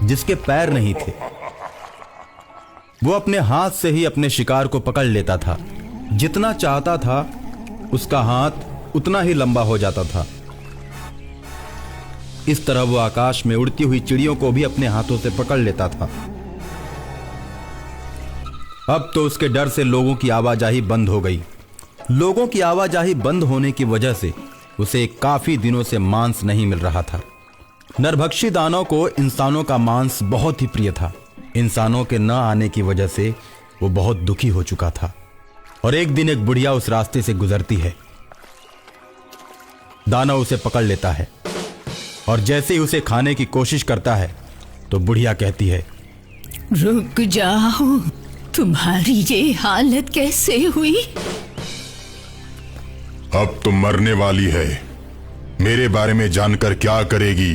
जिसके पैर नहीं थे। वो अपने हाथ से ही अपने शिकार को पकड़ लेता था। जितना चाहता था उसका हाथ उतना ही लंबा हो जाता था। इस तरह वो आकाश में उड़ती हुई चिड़ियों को भी अपने हाथों से पकड़ लेता था। अब तो उसके डर से लोगों की आवाजाही बंद हो गई। लोगों की आवाजाही बंद होने की वजह से उसे काफी दिनों से मांस नहीं मिल रहा था। नरभक्षी दानव को इंसानों का मांस बहुत ही प्रिय था। इंसानों के न आने की वजह से वो बहुत दुखी हो चुका था। और एक दिन एक बुढ़िया उस रास्ते से गुजरती है। दानव उसे पकड़ लेता है और जैसे ही उसे खाने की कोशिश करता है तो बुढ़िया कहती है, रुक जाओ, तुम्हारी ये हालत कैसे हुई? अब तुम मरने वाली है। मेरे बारे में जानकर क्या करेगी?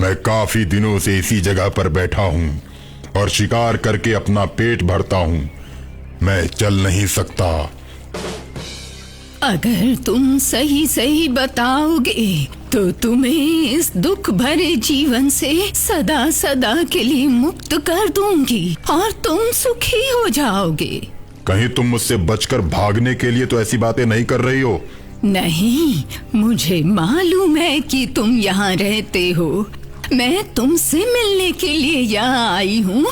मैं काफी दिनों से इसी जगह पर बैठा हूं और शिकार करके अपना पेट भरता हूं। मैं चल नहीं सकता। अगर तुम सही सही बताओगे तो तुम्हें इस दुख भरे जीवन से सदा सदा के लिए मुक्त कर दूंगी और तुम सुखी हो जाओगे। कहीं तुम मुझसे बचकर भागने के लिए तो ऐसी बातें नहीं कर रही हो? नहीं, मुझे मालूम है कि तुम यहाँ रहते हो। मैं तुमसे मिलने के लिए यहाँ आई हूँ।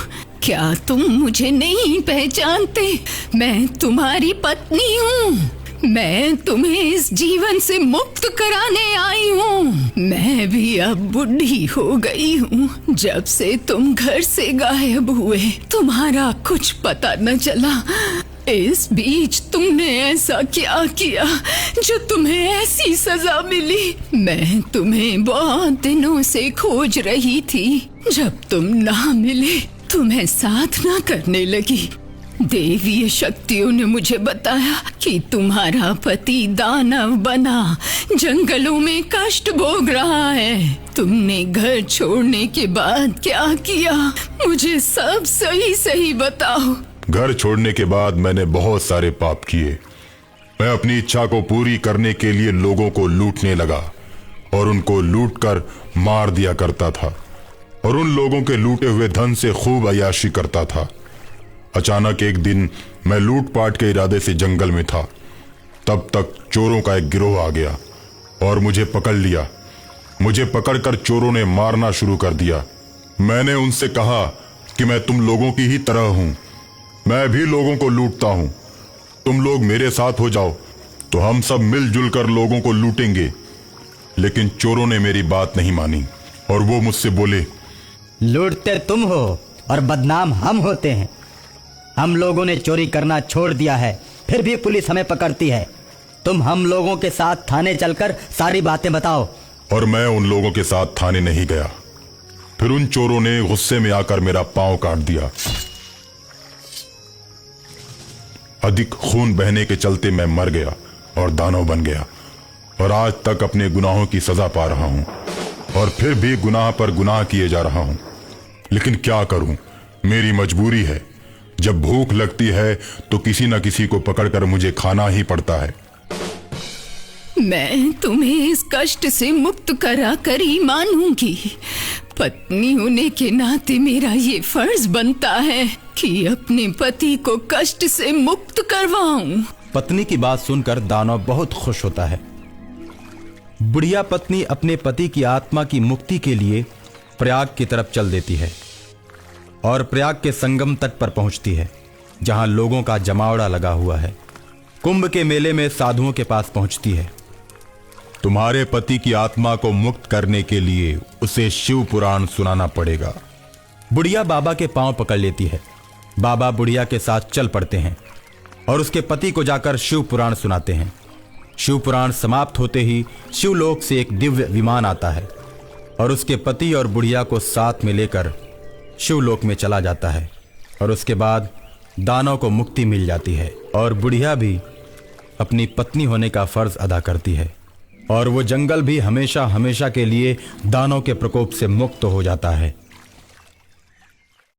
क्या तुम मुझे नहीं पहचानते? मैं तुम्हारी पत्नी हूँ। मैं तुम्हें इस जीवन से मुक्त कराने आई हूँ। मैं भी अब बुढ़ी हो गई हूँ। जब से तुम घर से गायब हुए तुम्हारा कुछ पता न चला। इस बीच तुमने ऐसा क्या किया जो तुम्हें ऐसी सजा मिली? मैं तुम्हें बहुत दिनों से खोज रही थी। जब तुम ना मिले तो मैं साथ ना करने लगी। देवीय शक्तियों ने मुझे बताया कि तुम्हारा पति दानव बना जंगलों में कष्ट भोग रहा है। तुमने घर छोड़ने के बाद क्या किया? मुझे सब सही सही बताओ। घर छोड़ने के बाद मैंने बहुत सारे पाप किए। मैं अपनी इच्छा को पूरी करने के लिए लोगों को लूटने लगा और उनको लूटकर मार दिया करता था और उन लोगों के लूटे हुए धन से खूब अय्याशी करता था। अचानक एक दिन मैं लूटपाट के इरादे से जंगल में था। तब तक चोरों का एक गिरोह आ गया और मुझे पकड़ लिया। मुझे पकड़कर चोरों ने मारना शुरू कर दिया। मैंने उनसे कहा कि मैं तुम लोगों की ही तरह हूं। मैं भी लोगों को लूटता हूं। तुम लोग मेरे साथ हो जाओ तो हम सब मिलजुल कर लोगों को लूटेंगे। लेकिन चोरों ने मेरी बात नहीं मानी और वो मुझसे बोले, लूटते तुम हो और बदनाम हम होते हैं। हम लोगों ने चोरी करना छोड़ दिया है, फिर भी पुलिस हमें पकड़ती है। तुम हम लोगों के साथ थाने चलकर सारी बातें बताओ। और मैं उन लोगों के साथ थाने नहीं गया। फिर उन चोरों ने गुस्से में आकर मेरा पांव काट दिया। अधिक खून बहने के चलते मैं मर गया और दानव बन गया और आज तक अपने गुनाहों की सजा पा रहा हूं और फिर भी गुनाह पर गुनाह किए जा रहा हूं। लेकिन क्या करूं, मेरी मजबूरी है। जब भूख लगती है तो किसी न किसी को पकड़कर मुझे खाना ही पड़ता है। मैं तुम्हें इस कष्ट से मुक्त करा कर ही मानूंगी। पत्नी होने के नाते मेरा ये फर्ज बनता है कि अपने पति को कष्ट से मुक्त करवाऊं। पत्नी की बात सुनकर दानव बहुत खुश होता है। बुढ़िया पत्नी अपने पति की आत्मा की मुक्ति के लिए प्रयाग की तरफ चल देती है और प्रयाग के संगम तट पर पहुंचती है, जहां लोगों का जमावड़ा लगा हुआ है। कुंभ के मेले में साधुओं के पास पहुंचती है। तुम्हारे पति की आत्मा को मुक्त करने के लिए उसे शिव पुराण सुनाना पड़ेगा। बुढ़िया बाबा के पांव पकड़ लेती है। बाबा बुढ़िया के साथ चल पड़ते हैं और उसके पति को जाकर शिव पुराण सुनाते हैं। शिव पुराण समाप्त होते ही शिवलोक से एक दिव्य विमान आता है और उसके पति और बुढ़िया को साथ में लेकर शिवलोक में चला जाता है। और उसके बाद दानव को मुक्ति मिल जाती है और बुढ़िया भी अपनी पत्नी होने का फर्ज अदा करती है और वो जंगल भी हमेशा हमेशा के लिए दानव के प्रकोप से मुक्त हो जाता है।